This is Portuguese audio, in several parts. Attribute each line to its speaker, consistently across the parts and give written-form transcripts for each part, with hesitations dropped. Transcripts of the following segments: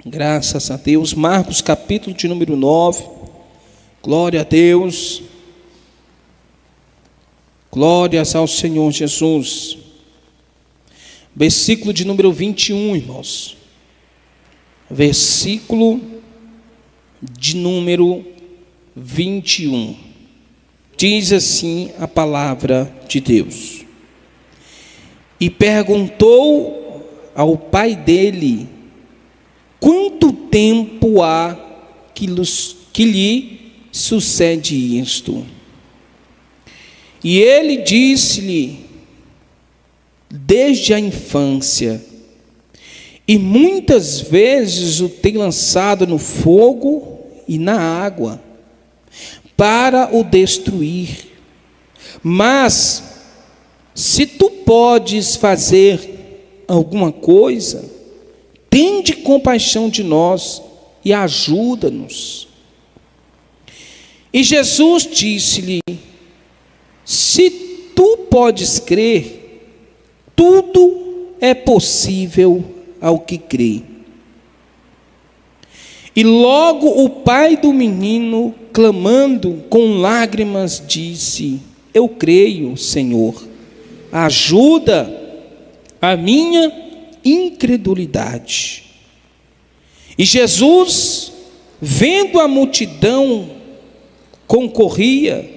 Speaker 1: Graças a Deus. Marcos capítulo de número 9. Glória a Deus. Glórias ao Senhor Jesus. Versículo de número 21, irmãos. Versículo de número 21. Diz assim a palavra de Deus. E perguntou ao pai dele: quanto tempo há que lhe sucede isto? E ele disse-lhe: desde a infância, e muitas vezes o tem lançado no fogo e na água, para o destruir. Mas, se tu podes fazer alguma coisa, tende compaixão de nós e ajuda-nos. E Jesus disse-lhe: se tu podes crer, tudo é possível ao que crê. E logo o pai do menino, clamando com lágrimas, disse: eu creio, Senhor, ajuda a minha incredulidade. E Jesus, vendo a multidão concorria,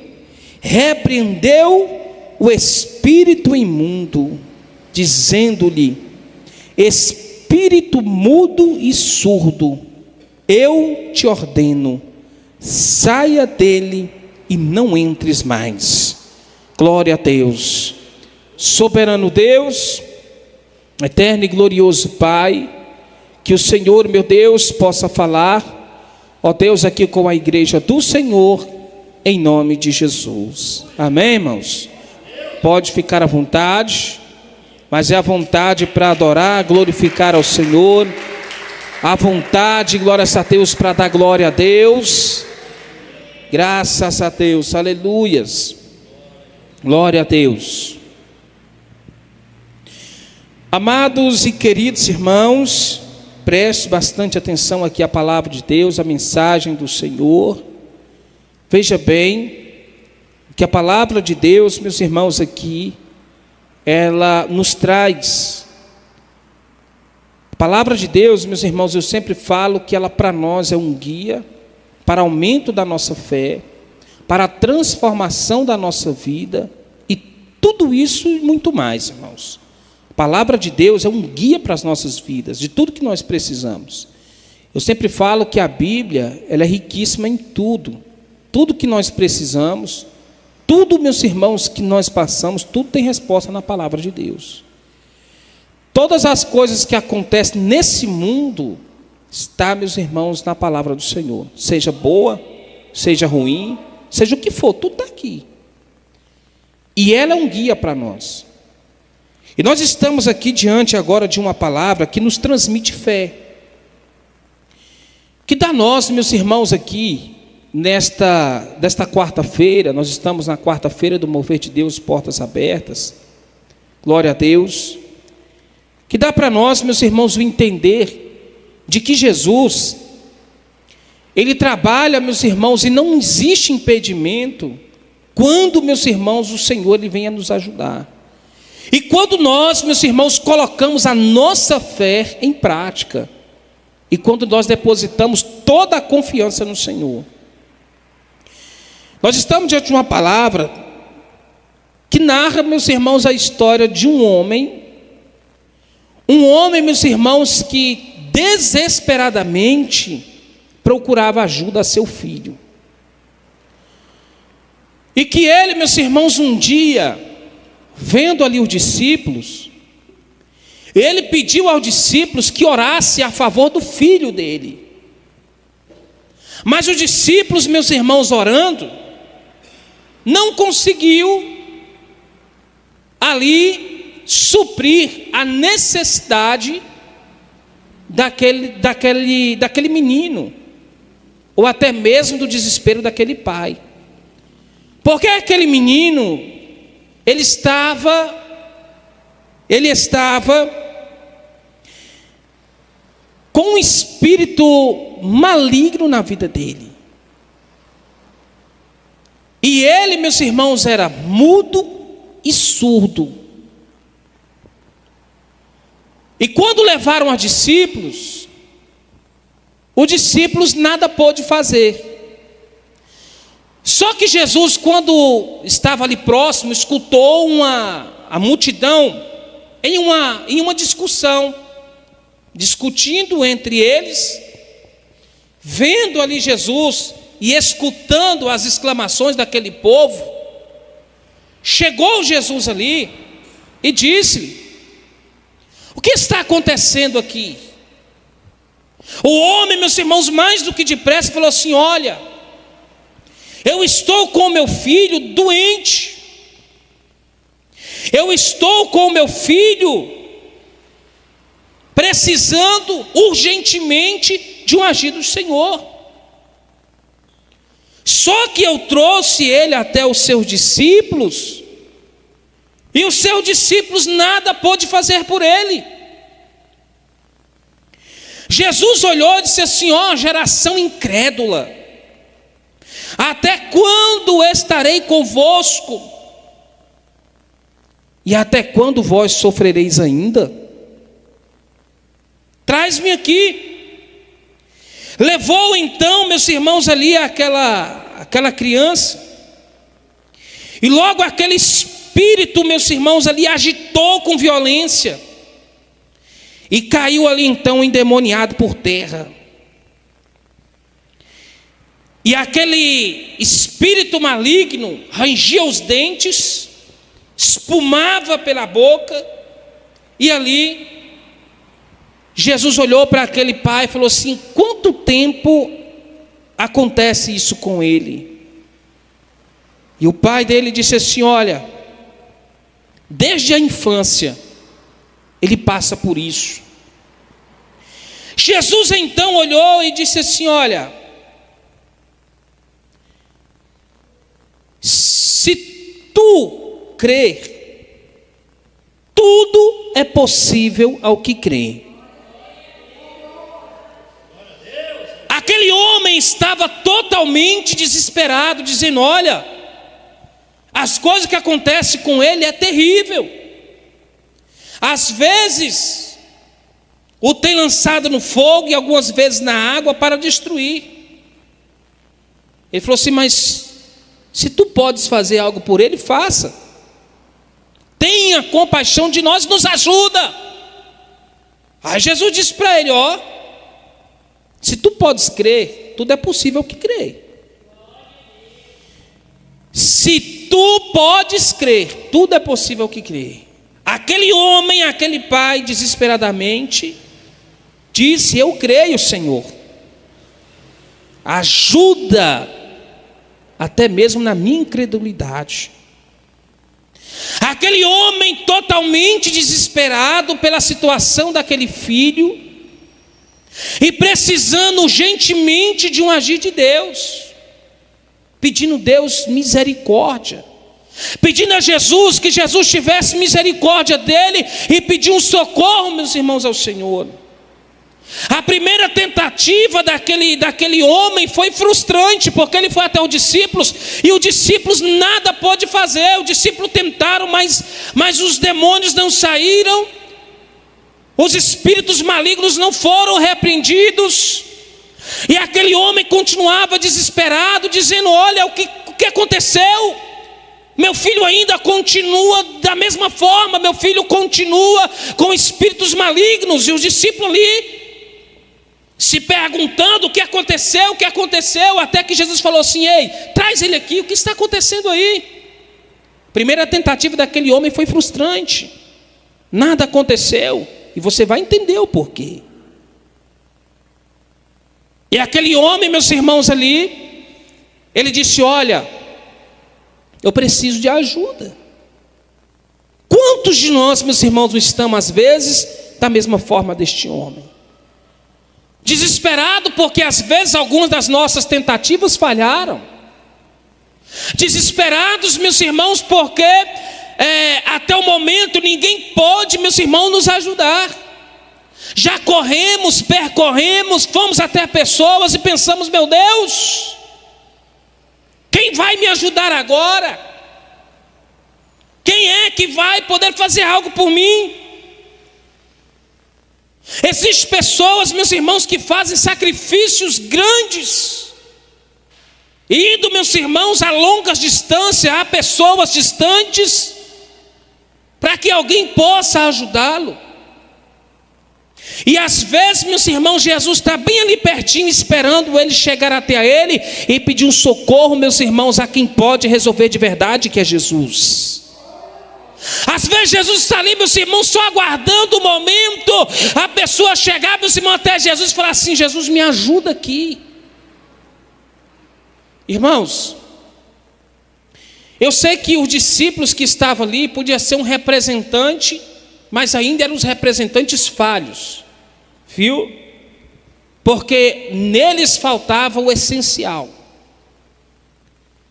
Speaker 1: repreendeu o espírito imundo, dizendo-lhe: espírito mudo e surdo, eu te ordeno, saia dele e não entres mais. Glória a Deus. Soberano Deus, eterno e glorioso Pai, que o Senhor, meu Deus, possa falar, ó Deus, aqui com a igreja do Senhor, em nome de Jesus. Amém, irmãos? Pode ficar à vontade, mas é a vontade para adorar, glorificar ao Senhor, à vontade, glórias a Deus, para dar glória a Deus. Graças a Deus, aleluias. Glória a Deus. Amados e queridos irmãos, preste bastante atenção aqui à palavra de Deus, à mensagem do Senhor. Veja bem que a palavra de Deus, meus irmãos, aqui, ela nos traz. A palavra de Deus, meus irmãos, eu sempre falo que ela para nós é um guia para aumento da nossa fé, para a transformação da nossa vida e tudo isso e muito mais, irmãos. A palavra de Deus é um guia para as nossas vidas, de tudo que nós precisamos. Eu sempre falo que a Bíblia, ela é riquíssima em tudo. Tudo que nós precisamos, tudo, meus irmãos, que nós passamos, tudo tem resposta na palavra de Deus. Todas as coisas que acontecem nesse mundo, está, meus irmãos, na palavra do Senhor. Seja boa, seja ruim, seja o que for, tudo está aqui. E ela é um guia para nós. E nós estamos aqui diante agora de uma palavra que nos transmite fé. Que dá a nós, meus irmãos, aqui, desta quarta-feira, nós estamos na quarta-feira do Mover de Deus, portas abertas. Glória a Deus. Que dá para nós, meus irmãos, o entender de que Jesus, Ele trabalha, meus irmãos, e não existe impedimento quando, meus irmãos, o Senhor Ele venha nos ajudar. E quando nós, meus irmãos, colocamos a nossa fé em prática, e quando nós depositamos toda a confiança no Senhor. Nós estamos diante de uma palavra que narra, meus irmãos, a história de um homem, meus irmãos, que desesperadamente procurava ajuda a seu filho. E que ele, meus irmãos, um dia, vendo ali os discípulos, ele pediu aos discípulos que orasse a favor do filho dele. Mas os discípulos, meus irmãos, orando, não conseguiu ali suprir a necessidade daquele menino, ou até mesmo do desespero daquele pai. Porque aquele menino, ele estava com um espírito maligno na vida dele. E ele, meus irmãos, era mudo e surdo. E quando levaram a discípulos, os discípulos nada pôde fazer. Só que Jesus, quando estava ali próximo, escutou a multidão em uma discussão, discutindo entre eles, vendo ali Jesus e escutando as exclamações daquele povo. Chegou Jesus ali e disse-lhe: o que está acontecendo aqui? O homem, meus irmãos, mais do que depressa falou assim: olha, eu estou com o meu filho doente, eu estou com o meu filho precisando urgentemente de um agir do Senhor. Só que eu trouxe ele até os seus discípulos, e os seus discípulos nada pôde fazer por ele. Jesus olhou e disse assim: ó, geração incrédula, até quando estarei convosco? E até quando vós sofrereis ainda? Traz-me aqui. Levou então, meus irmãos, ali aquela criança, e logo aquele espírito, meus irmãos, ali agitou com violência, e caiu ali então endemoniado por terra. E aquele espírito maligno rangia os dentes, espumava pela boca, e ali Jesus olhou para aquele pai e falou assim: quanto tempo acontece isso com ele? E o pai dele disse assim: olha, desde a infância ele passa por isso. Jesus então olhou e disse assim: olha, se tu crer, tudo é possível ao que crê. Aquele homem estava totalmente desesperado, dizendo: olha, as coisas que acontecem com ele é terrível. Às vezes o tem lançado no fogo e algumas vezes na água para destruir. Ele falou assim: mas se tu podes fazer algo por ele, faça. Tenha compaixão de nós, nos ajuda. Aí Jesus disse para ele: ó, se tu podes crer, tudo é possível que crê. Se tu podes crer, tudo é possível que crê. Aquele homem, aquele pai, desesperadamente, disse: eu creio, Senhor. Ajuda, até mesmo na minha incredulidade. Aquele homem totalmente desesperado pela situação daquele filho, e precisando urgentemente de um agir de Deus, pedindo Deus misericórdia, pedindo a Jesus que Jesus tivesse misericórdia dele, e pedir um socorro, meus irmãos, ao Senhor. A primeira tentativa daquele homem foi frustrante, porque ele foi até os discípulos, e os discípulos nada pôde fazer. Os discípulos tentaram, mas os demônios não saíram, os espíritos malignos não foram repreendidos, e aquele homem continuava desesperado, dizendo: olha, o que aconteceu? Meu filho ainda continua da mesma forma, meu filho continua com espíritos malignos. E os discípulos ali se perguntando o que aconteceu, até que Jesus falou assim: ei, traz ele aqui, o que está acontecendo aí? Primeira tentativa daquele homem foi frustrante, nada aconteceu, e você vai entender o porquê. E aquele homem, meus irmãos, ali, ele disse: olha, eu preciso de ajuda. Quantos de nós, meus irmãos, não estamos às vezes da mesma forma deste homem? Desesperado porque às vezes algumas das nossas tentativas falharam. Desesperados, meus irmãos, porque até o momento ninguém pode, meus irmãos, nos ajudar. Já corremos, percorremos, fomos até pessoas e pensamos: meu Deus, quem vai me ajudar agora? Quem é que vai poder fazer algo por mim? Existem pessoas, meus irmãos, que fazem sacrifícios grandes, indo, meus irmãos, a longas distâncias, a pessoas distantes, para que alguém possa ajudá-lo. E às vezes, meus irmãos, Jesus está bem ali pertinho, esperando ele chegar até a ele e pedir um socorro, meus irmãos, a quem pode resolver de verdade, que é Jesus. Às vezes Jesus está ali, meus irmãos, só aguardando o momento, a pessoa chegar, meus irmãos, até Jesus e falar assim: Jesus, me ajuda aqui. Irmãos, eu sei que os discípulos que estavam ali podia ser um representante, mas ainda eram os representantes falhos, viu? Porque neles faltava o essencial.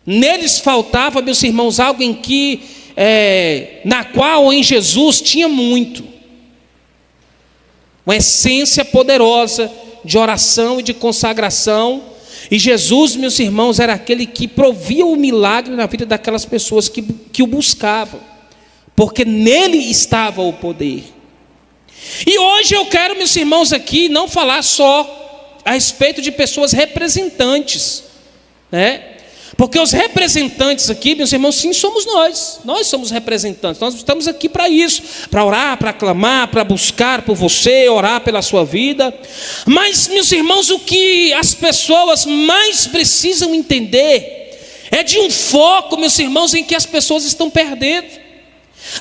Speaker 1: Neles faltava, meus irmãos, algo em que, na qual em Jesus tinha muito. Uma essência poderosa de oração e de consagração. E Jesus, meus irmãos, era aquele que provia o milagre na vida daquelas pessoas que o buscavam, porque nele estava o poder. E hoje eu quero, meus irmãos, aqui não falar só a respeito de pessoas representantes, né? Porque os representantes aqui, meus irmãos, sim, somos nós somos representantes, nós estamos aqui para isso, para orar, para clamar, para buscar por você, orar pela sua vida. Mas, meus irmãos, o que as pessoas mais precisam entender é de um foco, meus irmãos, em que as pessoas estão perdendo.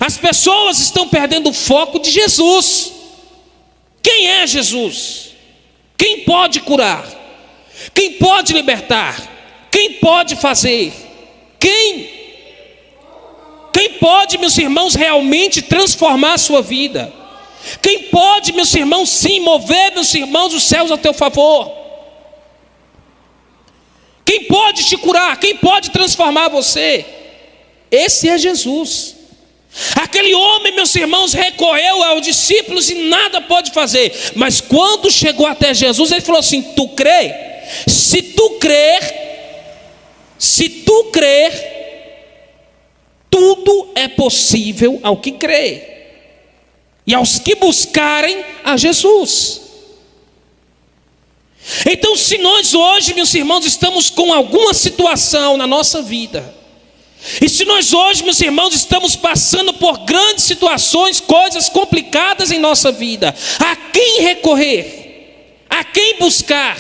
Speaker 1: As pessoas estão perdendo o foco de Jesus. Quem é Jesus? Quem pode curar? Quem pode libertar? Quem pode fazer? Quem pode, meus irmãos, realmente transformar a sua vida? Quem pode, meus irmãos, sim, mover, meus irmãos, os céus a teu favor? Quem pode te curar? Quem pode transformar você? Esse é Jesus. Aquele homem, meus irmãos, recorreu aos discípulos e nada pode fazer. Mas quando chegou até Jesus, ele falou assim: tu crê? Se tu crer, tudo é possível ao que crê e aos que buscarem a Jesus. Então, se nós hoje, meus irmãos, estamos com alguma situação na nossa vida, e se nós hoje, meus irmãos, estamos passando por grandes situações, coisas complicadas em nossa vida, a quem recorrer? A quem buscar?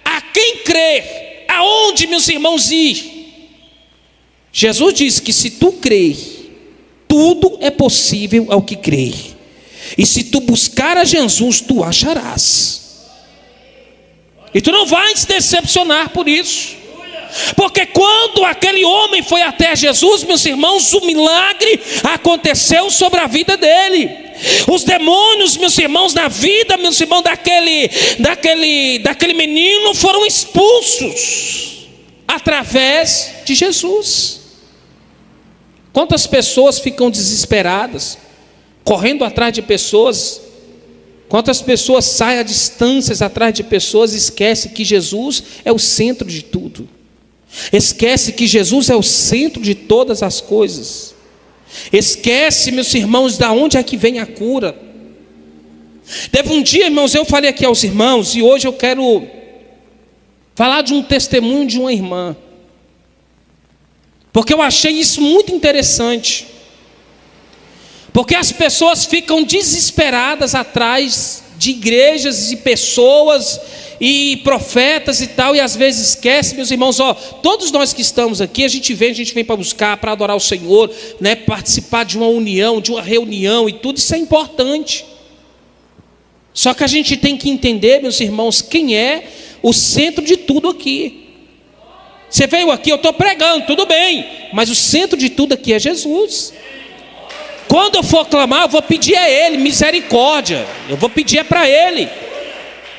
Speaker 1: A quem crer? Aonde, meus irmãos, ir? Jesus disse que se tu crer, tudo é possível ao que crer. E se tu buscar a Jesus, tu acharás. E tu não vais se decepcionar por isso. Porque quando aquele homem foi até Jesus, meus irmãos, o milagre aconteceu sobre a vida dele. Os demônios, meus irmãos, na vida, meus irmãos, daquele menino foram expulsos através de Jesus. Quantas pessoas ficam desesperadas, correndo atrás de pessoas? Quantas pessoas saem a distâncias atrás de pessoas e esquecem que Jesus é o centro de tudo? Esquece que Jesus é o centro de todas as coisas. Esquece, meus irmãos, da onde é que vem a cura. Teve um dia, irmãos, eu falei aqui aos irmãos, e hoje eu quero falar de um testemunho de uma irmã, porque eu achei isso muito interessante. Porque as pessoas ficam desesperadas atrás de igrejas e pessoas e profetas e tal, e às vezes esquece, meus irmãos, todos nós que estamos aqui, a gente vem para buscar, para adorar o Senhor, né, participar de uma união, de uma reunião e tudo, isso é importante. Só que a gente tem que entender, meus irmãos, quem é o centro de tudo aqui. Você veio aqui, eu estou pregando, tudo bem, mas o centro de tudo aqui é Jesus. Quando eu for clamar, eu vou pedir a Ele misericórdia, eu vou pedir para Ele,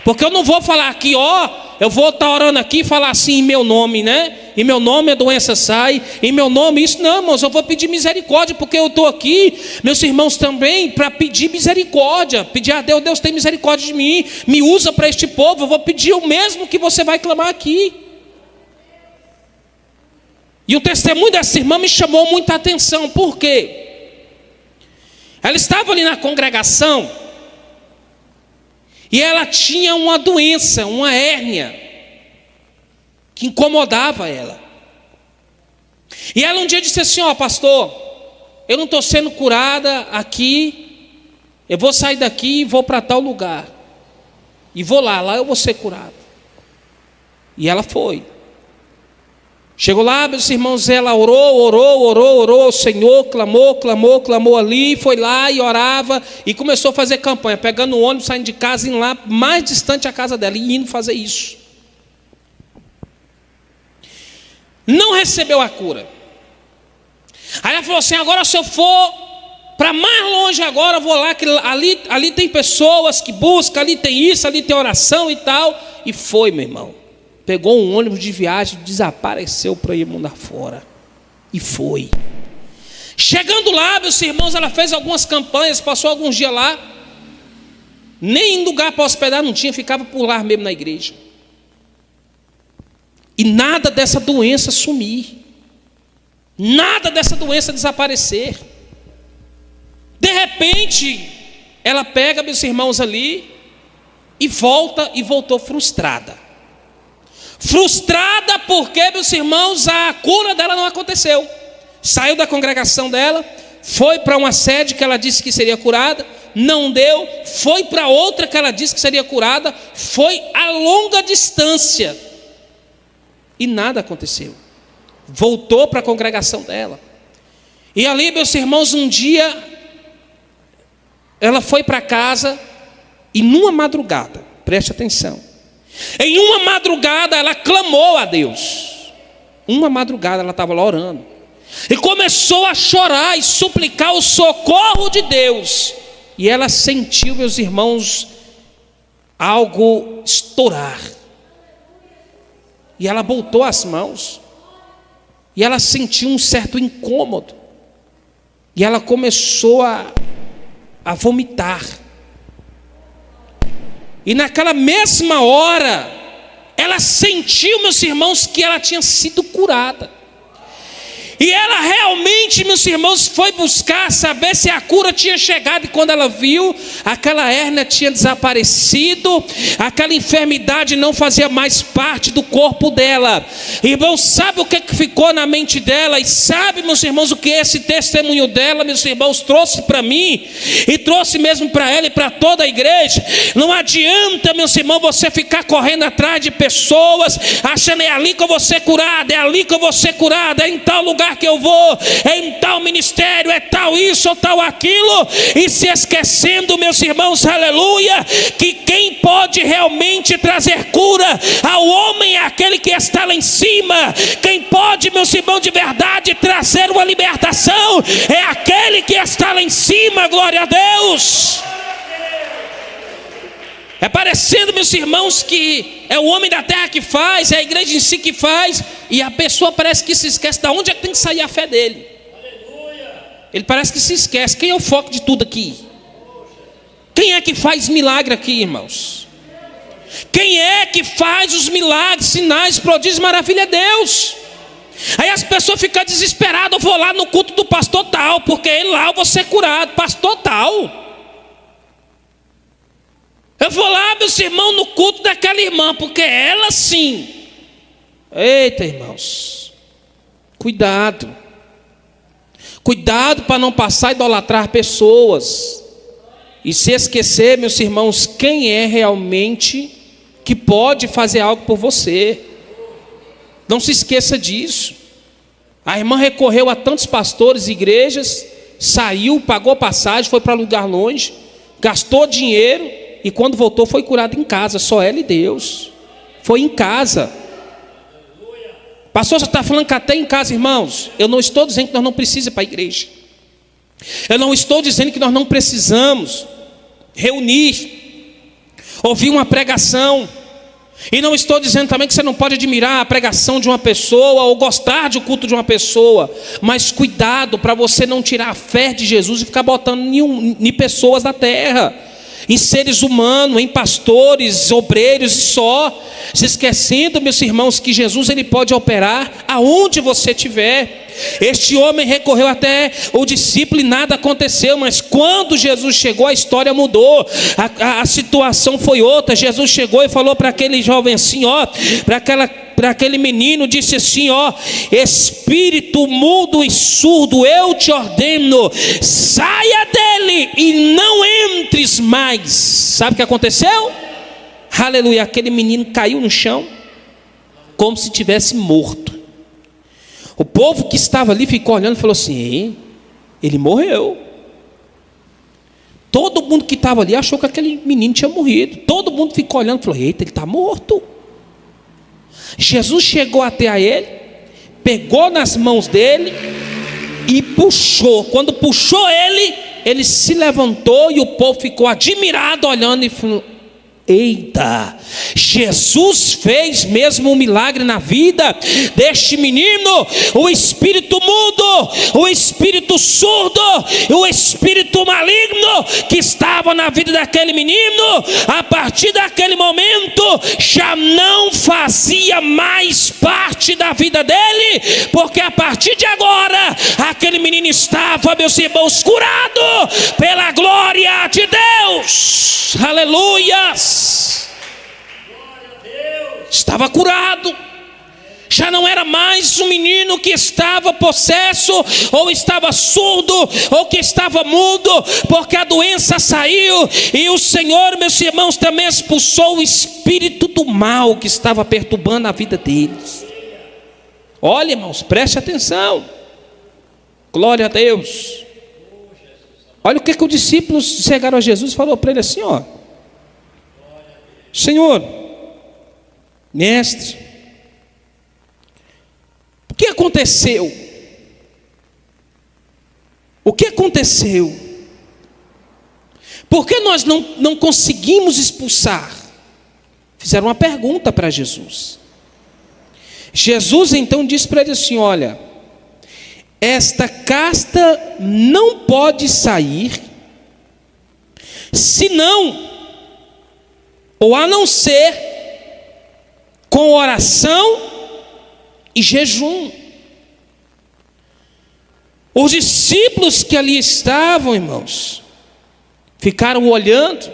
Speaker 1: Porque eu não vou falar aqui, eu vou estar orando aqui e falar assim em meu nome, né? Em meu nome a doença sai, em meu nome isso. Não, irmãos, eu vou pedir misericórdia, porque eu estou aqui, meus irmãos também, para pedir misericórdia. Pedir a Deus, Deus tem misericórdia de mim, me usa para este povo. Eu vou pedir o mesmo que você vai clamar aqui. E o testemunho dessa irmã me chamou muita atenção. Por quê? Ela estava ali na congregação e ela tinha uma doença, uma hérnia, que incomodava ela. E ela um dia disse assim: pastor, eu não estou sendo curada aqui, eu vou sair daqui e vou para tal lugar. E vou lá eu vou ser curada. E ela foi. Chegou lá, meus irmãos, ela orou ao Senhor, clamou ali, foi lá e orava e começou a fazer campanha, pegando o ônibus, saindo de casa, indo lá mais distante a casa dela e indo fazer isso. Não recebeu a cura. Aí ela falou assim: agora se eu for para mais longe agora, eu vou lá, que ali tem pessoas que buscam, ali tem isso, ali tem oração e tal. E foi, meu irmão. Pegou um ônibus de viagem, desapareceu para ir mundo afora. E foi. Chegando lá, meus irmãos, ela fez algumas campanhas, passou alguns dias lá. Nem lugar para hospedar não tinha, ficava por lá mesmo na igreja. E nada dessa doença sumir. Nada dessa doença desaparecer. De repente, ela pega, meus irmãos, ali e voltou frustrada. Frustrada porque, meus irmãos, a cura dela não aconteceu. Saiu da congregação dela, foi para uma sede que ela disse que seria curada, não deu. Foi para outra que ela disse que seria curada, foi a longa distância e nada aconteceu. Voltou para a congregação dela. E ali, meus irmãos, um dia ela foi para casa e numa madrugada, preste atenção, em uma madrugada ela clamou a Deus. Uma madrugada ela estava lá orando e começou a chorar e suplicar o socorro de Deus. E ela sentiu, meus irmãos, algo estourar. E ela botou as mãos e ela sentiu um certo incômodo. E ela começou a vomitar. E naquela mesma hora, ela sentiu, meus irmãos, que ela tinha sido curada. E ela realmente, meus irmãos, foi buscar saber se a cura tinha chegado. E quando ela viu, aquela hérnia tinha desaparecido, aquela enfermidade não fazia mais parte do corpo dela. Irmão, sabe o que ficou na mente dela? E sabe, meus irmãos, o que esse testemunho dela, meus irmãos, trouxe para mim e trouxe mesmo para ela e para toda a igreja? Não adianta, meus irmãos, você ficar correndo atrás de pessoas, achando é ali que eu vou ser curado, é ali que eu vou ser curado, é em tal lugar que eu vou, é em tal ministério, é tal isso ou tal aquilo, e se esquecendo, meus irmãos, aleluia, que quem pode realmente trazer cura ao homem é aquele que está lá em cima. Quem pode, meus irmãos, de verdade trazer uma libertação é aquele que está lá em cima. Glória a Deus. É parecendo, meus irmãos, que é o homem da terra que faz, é a igreja em si que faz, e a pessoa parece que se esquece de onde é que tem que sair a fé dele. Ele parece que se esquece. Quem é o foco de tudo aqui? Quem é que faz milagre aqui, irmãos? Quem é que faz os milagres, sinais, prodígios, maravilha? É Deus. Aí as pessoas ficam desesperadas: eu vou lá no culto do pastor tal, porque lá eu vou ser curado. Pastor tal. Eu vou lá, meus irmãos, no culto daquela irmã, porque ela sim. Eita, irmãos, cuidado. Cuidado para não passar a idolatrar pessoas e se esquecer, meus irmãos, quem é realmente que pode fazer algo por você. Não se esqueça disso. A irmã recorreu a tantos pastores e igrejas, saiu, pagou passagem, foi para lugar longe, gastou dinheiro, e quando voltou foi curado em casa. Só ela e Deus. Foi em casa. Pastor, você está falando que até em casa, irmãos? Eu não estou dizendo que nós não precisamos ir para a igreja. Eu não estou dizendo que nós não precisamos reunir ouvir uma pregação. E não estou dizendo também que você não pode admirar a pregação de uma pessoa ou gostar do culto de uma pessoa, mas cuidado para você não tirar a fé de Jesus e ficar botando em pessoas da terra, em seres humanos, em pastores, obreiros e só, se esquecendo, meus irmãos, que Jesus ele pode operar aonde você estiver. Este homem recorreu até o discípulo e nada aconteceu, mas quando Jesus chegou, a história mudou, a situação foi outra. Jesus chegou e falou para aquele jovem assim, ó, para aquele menino, disse assim, ó: espírito mudo e surdo, eu te ordeno, saia dele e não entres mais. Sabe o que aconteceu? Aleluia, aquele menino caiu no chão como se tivesse morto. O povo que estava ali ficou olhando e falou assim: ele morreu. Todo mundo que estava ali achou que aquele menino tinha morrido. Todo mundo ficou olhando e falou: eita, ele está morto. Jesus chegou até a ele, pegou nas mãos dele e puxou. Quando puxou ele, ele se levantou e o povo ficou admirado olhando e falou: eita, Jesus fez mesmo um milagre na vida deste menino. O espírito mudo, o espírito surdo, o espírito maligno que estava na vida daquele menino, a partir daquele momento já não fazia mais parte da vida dele, porque a partir de agora aquele menino estava, meus irmãos, curado pela glória de Deus. Aleluias. Estava curado. Já não era mais um menino que estava possesso, ou estava surdo, ou que estava mudo, porque a doença saiu. E o Senhor, meus irmãos, também expulsou o espírito do mal que estava perturbando a vida deles. Olha, irmãos, preste atenção. Glória a Deus. Olha o que os discípulos chegaram a Jesus e falou para ele assim, ó: Senhor, mestre, o que aconteceu? O que aconteceu? Por que nós não conseguimos expulsar? Fizeram uma pergunta para Jesus. Jesus então disse para ele assim: olha, esta casta não pode sair, senão, ou a não ser, com oração e jejum. Os discípulos que ali estavam, irmãos, ficaram olhando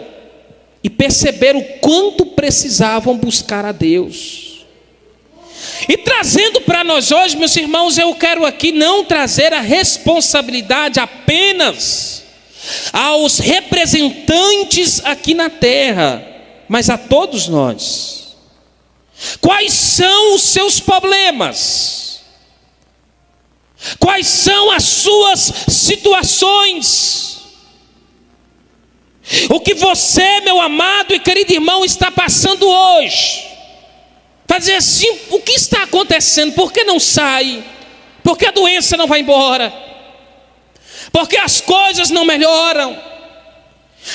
Speaker 1: e perceberam o quanto precisavam buscar a Deus. E trazendo para nós hoje, meus irmãos, eu quero aqui não trazer a responsabilidade apenas aos representantes aqui na terra, mas a todos nós. Quais são os seus problemas? Quais são as suas situações? O que você, meu amado e querido irmão, está passando hoje? Fazer assim, o que está acontecendo? Por que não sai? Por que a doença não vai embora? Por que as coisas não melhoram?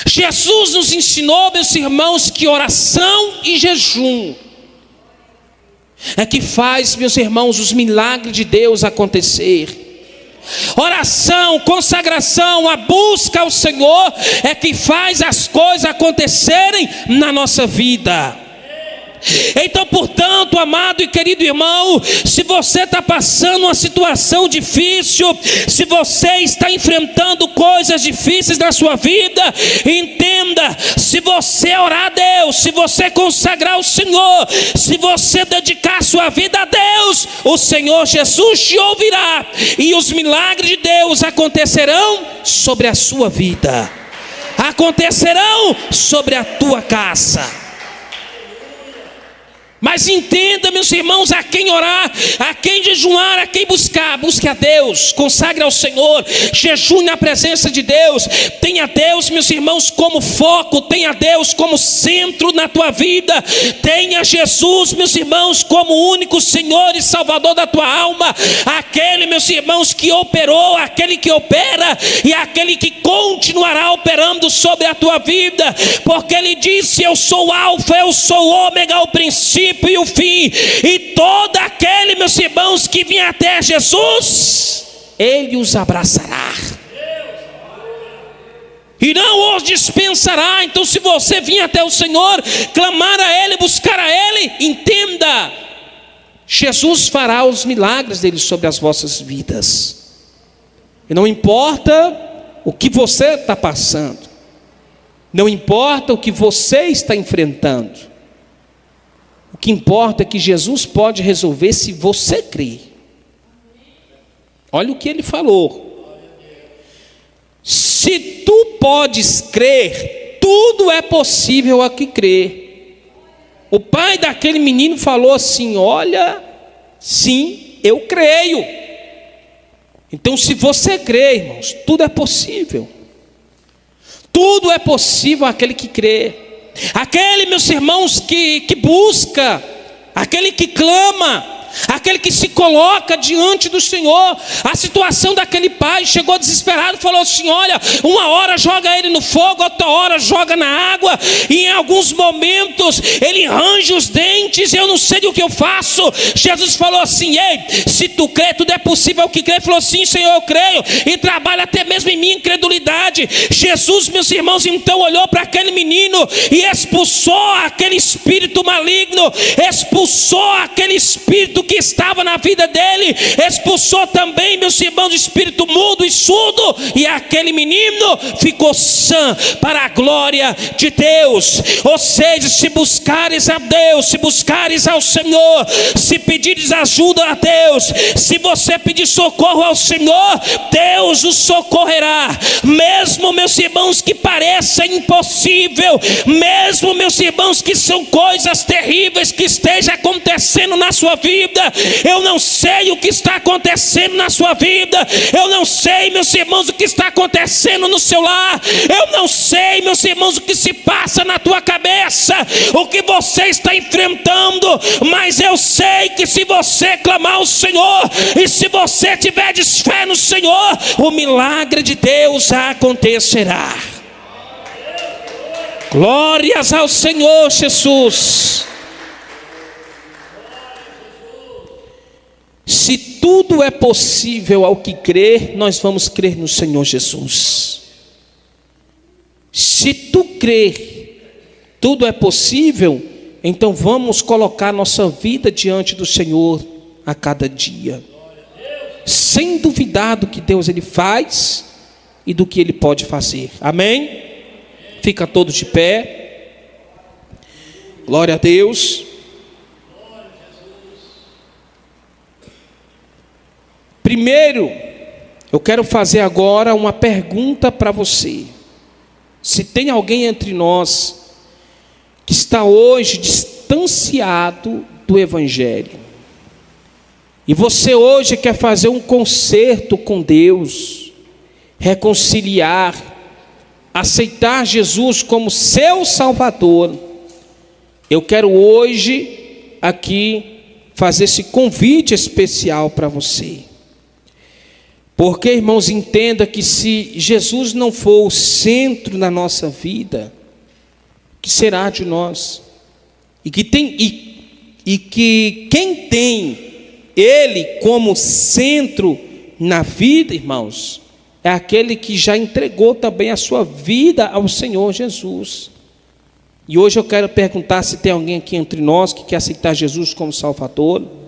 Speaker 1: Jesus nos ensinou, meus irmãos, que oração e jejum é que faz, meus irmãos, os milagres de Deus acontecer. Oração, consagração, a busca ao Senhor é que faz as coisas acontecerem na nossa vida. Então, portanto, amado e querido irmão, se você está passando uma situação difícil, se você está enfrentando coisas difíceis na sua vida, entenda: se você orar a Deus, se você consagrar ao Senhor, se você dedicar a sua vida a Deus, o Senhor Jesus te ouvirá, e os milagres de Deus acontecerão sobre a sua vida, acontecerão sobre a tua casa. Mas entenda, meus irmãos, a quem orar, a quem jejuar, a quem buscar. Busque a Deus, consagre ao Senhor, jejue na presença de Deus. Tenha Deus, meus irmãos, como foco. Tenha Deus como centro na tua vida. Tenha Jesus, meus irmãos, como único Senhor e Salvador da tua alma. Aquele, meus irmãos, que operou, aquele que opera e aquele que continuará operando sobre a tua vida. Porque Ele disse: eu sou o Alfa, eu sou o Ômega, o princípio e o fim, e todo aquele, meus irmãos, que vier até Jesus, Ele os abraçará e não os dispensará. Então, se você vir até o Senhor, clamar a Ele, buscar a Ele, entenda, Jesus fará os milagres dele sobre as vossas vidas. E não importa o que você está passando, não importa o que você está enfrentando, o que importa é que Jesus pode resolver se você crer. Olha o que ele falou: se tu podes crer, tudo é possível a que crê. O pai daquele menino falou assim: olha, sim, eu creio. Então, se você crê, irmãos, tudo é possível. Tudo é possível àquele que crê. Aquele, meus irmãos, que busca, aquele que clama, aquele que se coloca diante do Senhor. A situação daquele pai, chegou desesperado, falou assim: olha, uma hora joga ele no fogo, outra hora joga na água, e em alguns momentos ele range os dentes, eu não sei o que eu faço. Jesus falou assim: ei, se tu crê, tudo é possível ao que crê. Ele falou: sim, Senhor, eu creio, e trabalha até mesmo em minha incredulidade. Jesus, meus irmãos, então olhou para aquele menino e expulsou aquele espírito maligno, expulsou aquele espírito que estava na vida dele, expulsou também, meus irmãos, o espírito mudo e surdo, e aquele menino ficou sã para a glória de Deus. Ou seja, se buscares a Deus, se buscares ao Senhor, se pedires ajuda a Deus, se você pedir socorro ao Senhor, Deus o socorrerá. Mesmo, meus irmãos, que pareça impossível, mesmo, meus irmãos, que são coisas terríveis que esteja acontecendo na sua vida. Eu não sei o que está acontecendo na sua vida, eu não sei, meus irmãos, o que está acontecendo no seu lar, eu não sei, meus irmãos, o que se passa na tua cabeça, o que você está enfrentando, mas eu sei que se você clamar ao Senhor, e se você tiver fé no Senhor, o milagre de Deus acontecerá. Glórias ao Senhor Jesus. Se tudo é possível ao que crer, nós vamos crer no Senhor Jesus. Se tu crer, tudo é possível, então vamos colocar nossa vida diante do Senhor a cada dia, sem duvidar do que Deus Ele faz e do que Ele pode fazer. Amém? Fica todos de pé. Glória a Deus. Primeiro, eu quero fazer agora uma pergunta para você. Se tem alguém entre nós que está hoje distanciado do Evangelho, e você hoje quer fazer um concerto com Deus, reconciliar, aceitar Jesus como seu Salvador, eu quero hoje aqui fazer esse convite especial para você. Porque, irmãos, entenda que se Jesus não for o centro da nossa vida, que será de nós? E que quem tem Ele como centro na vida, irmãos, é aquele que já entregou também a sua vida ao Senhor Jesus. E hoje eu quero perguntar se tem alguém aqui entre nós que quer aceitar Jesus como Salvador.